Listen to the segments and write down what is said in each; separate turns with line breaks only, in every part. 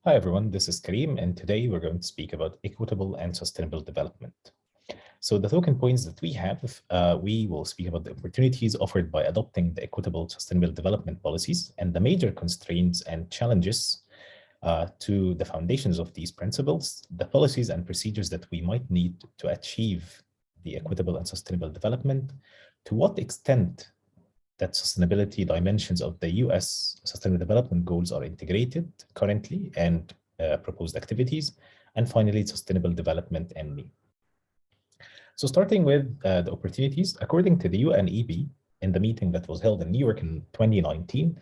Hi everyone, this is Karim, and today we're going to speak about equitable and sustainable development. So the token points that we have, we will speak about the opportunities offered by adopting the equitable sustainable development policies and the major constraints and challenges to the foundations of these principles, the policies and procedures that we might need to achieve the equitable and sustainable development, to what extent that sustainability dimensions of the US Sustainable Development Goals are integrated currently and proposed activities, and finally, sustainable development and need. So starting with the opportunities, according to the UNEP, in the meeting that was held in New York in 2019,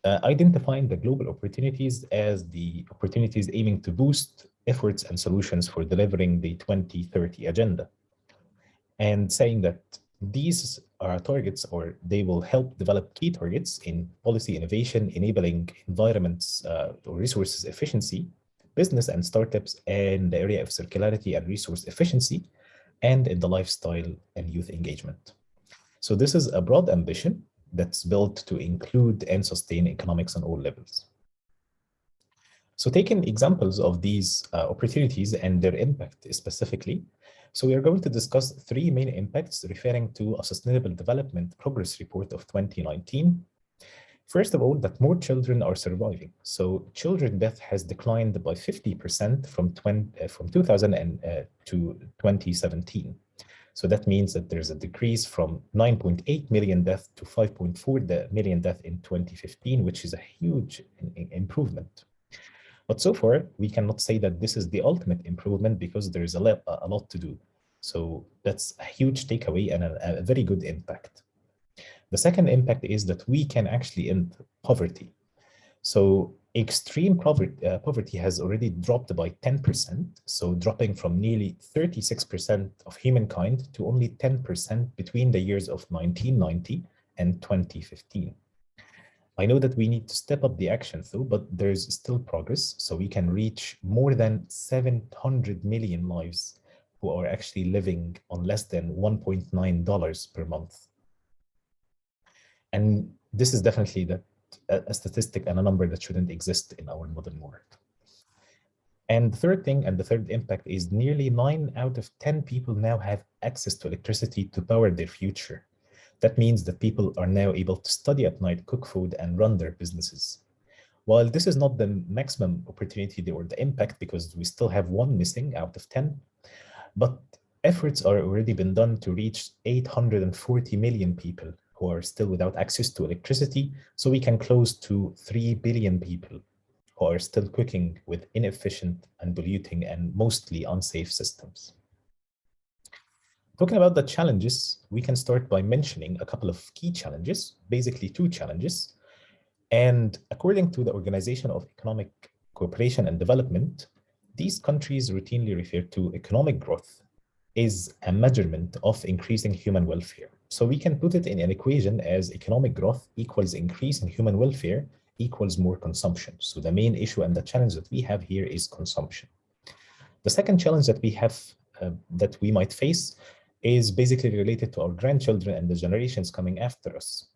identifying the global opportunities as the opportunities aiming to boost efforts and solutions for delivering the 2030 agenda, and saying that these are targets, or they will help develop key targets in policy innovation, enabling environments or resources efficiency, business and startups in the area of circularity and resource efficiency, and in the lifestyle and youth engagement. So this is a broad ambition that's built to include and sustain economics on all levels. So taking examples of these opportunities and their impact specifically, so we are going to discuss three main impacts referring to a Sustainable Development Progress Report of 2019. First of all, that more children are surviving. So children death has declined by 50% from 2000 to 2017. So that means that there's a decrease from 9.8 million deaths to 5.4 million deaths in 2015, which is a huge improvement. But so far, we cannot say that this is the ultimate improvement because there is a lot to do. So that's a huge takeaway and a very good impact. The second impact is that we can actually end poverty. So extreme poverty has already dropped by 10%, so dropping from nearly 36% of humankind to only 10% between the years of 1990 and 2015. I know that we need to step up the action though, but there's still progress, so we can reach more than 700 million lives who are actually living on less than $1.9 per month. And this is definitely a statistic and a number that shouldn't exist in our modern world. And the third thing, and the third impact, is nearly 9 out of 10 people now have access to electricity to power their future. That means that people are now able to study at night, cook food, and run their businesses. While this is not the maximum opportunity or the impact, because we still have 1 missing out of 10, but efforts are already been done to reach 840 million people who are still without access to electricity, so we can close to 3 billion people who are still cooking with inefficient and polluting and mostly unsafe systems. Talking about the challenges, we can start by mentioning a couple of key challenges, basically 2 challenges. And according to the Organization of Economic Cooperation and Development, these countries routinely refer to economic growth is a measurement of increasing human welfare. So we can put it in an equation as economic growth equals increase in human welfare equals more consumption. So the main issue and the challenge that we have here is consumption. The second challenge that we have, that we might face, is basically related to our grandchildren and the generations coming after us.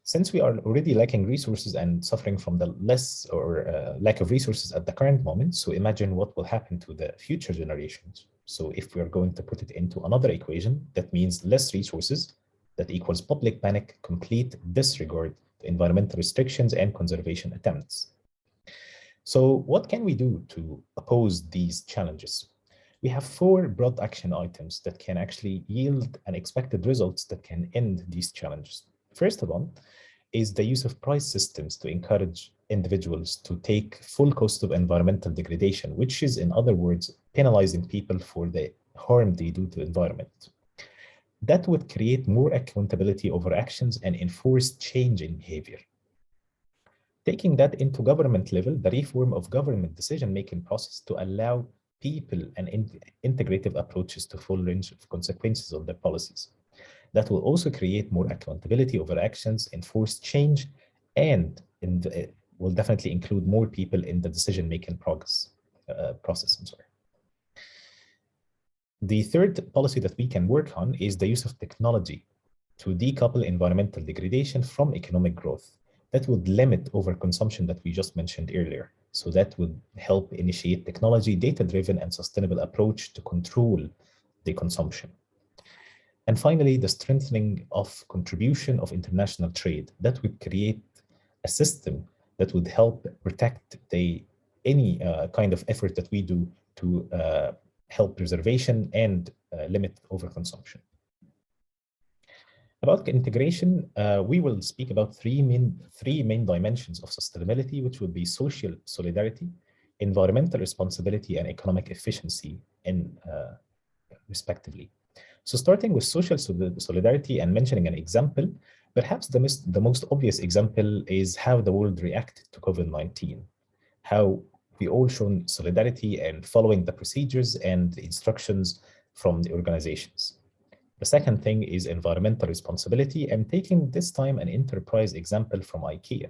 Since we are already lacking resources and suffering from the lack of resources at the current moment, so imagine what will happen to the future generations. So if we are going to put it into another equation, that means less resources, that equals public panic, complete disregard to environmental restrictions and conservation attempts. So what can we do to oppose these challenges? We have 4 broad action items that can actually yield unexpected results that can end these challenges. First of all is the use of price systems to encourage individuals to take full cost of environmental degradation, which is, in other words, penalizing people for the harm they do to the environment. That would create more accountability over actions and enforce change in behavior. Taking that into government level, the reform of government decision-making process to allow people and integrative approaches to full range of consequences of their policies. That will also create more accountability over actions, enforce change, and will definitely include more people in the decision-making process. The third policy that we can work on is the use of technology to decouple environmental degradation from economic growth. That would limit overconsumption that we just mentioned earlier. So that would help initiate technology, data-driven and sustainable approach to control the consumption. And finally, the strengthening of contribution of international trade that would create a system that would help protect any kind of effort that we do to help preservation and limit overconsumption. About integration, we will speak about three main dimensions of sustainability, which would be social solidarity, environmental responsibility, and economic efficiency, respectively. So starting with social solidarity and mentioning an example, perhaps the most obvious example is how the world reacted to COVID-19, how we all shown solidarity and following the procedures and the instructions from the organizations. The second thing is environmental responsibility and taking this time an enterprise example from IKEA.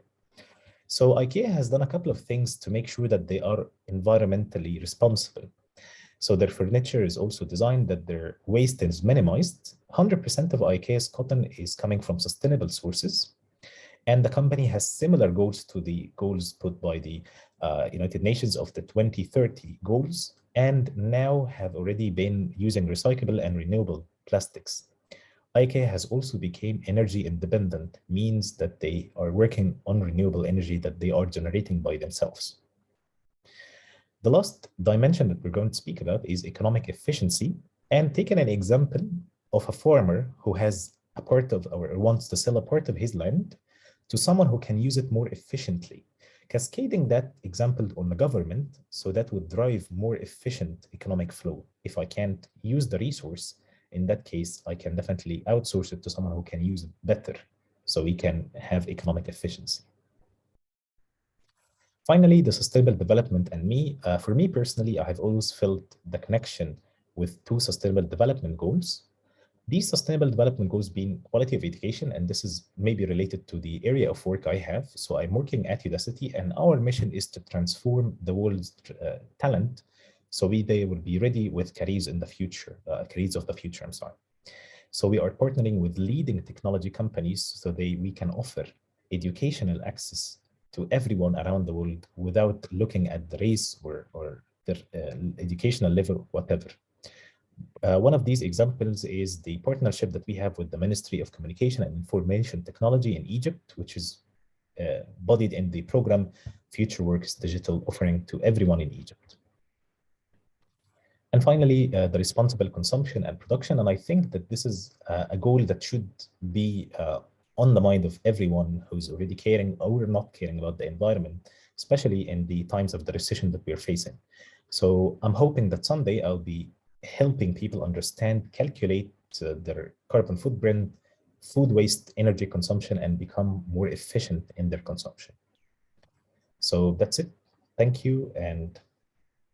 So IKEA has done a couple of things to make sure that they are environmentally responsible. So their furniture is also designed that their waste is minimized. 100% of IKEA's cotton is coming from sustainable sources. And the company has similar goals to the goals put by the United Nations of the 2030 goals, and now have already been using recyclable and renewable plastics. IKEA has also become energy independent, means that they are working on renewable energy that they are generating by themselves. The last dimension that we're going to speak about is economic efficiency, and taking an example of a farmer who has a part of or wants to sell a part of his land to someone who can use it more efficiently, cascading that example on the government, so that would drive more efficient economic flow. If I can't use the resource, in that case, I can definitely outsource it to someone who can use it better, so we can have economic efficiency. Finally, the sustainable development and me. For me personally, I have always felt the connection with two sustainable development goals. These sustainable development goals being quality of education, and this is maybe related to the area of work I have. So I'm working at Udacity, and our mission is to transform the world's talent, so they will be ready with careers in the future, careers of the future, I'm sorry. So we are partnering with leading technology companies so we can offer educational access to everyone around the world without looking at the race or their educational level, whatever. One of these examples is the partnership that we have with the Ministry of Communication and Information Technology in Egypt, which is bodied in the program Future Works Digital, offering to everyone in Egypt. And finally, the responsible consumption and production. And I think that this is a goal that should be on the mind of everyone who's already caring or not caring about the environment, especially in the times of the recession that we're facing. So I'm hoping that someday I'll be helping people understand, calculate their carbon footprint, food waste, energy consumption, and become more efficient in their consumption. So that's it. Thank you, and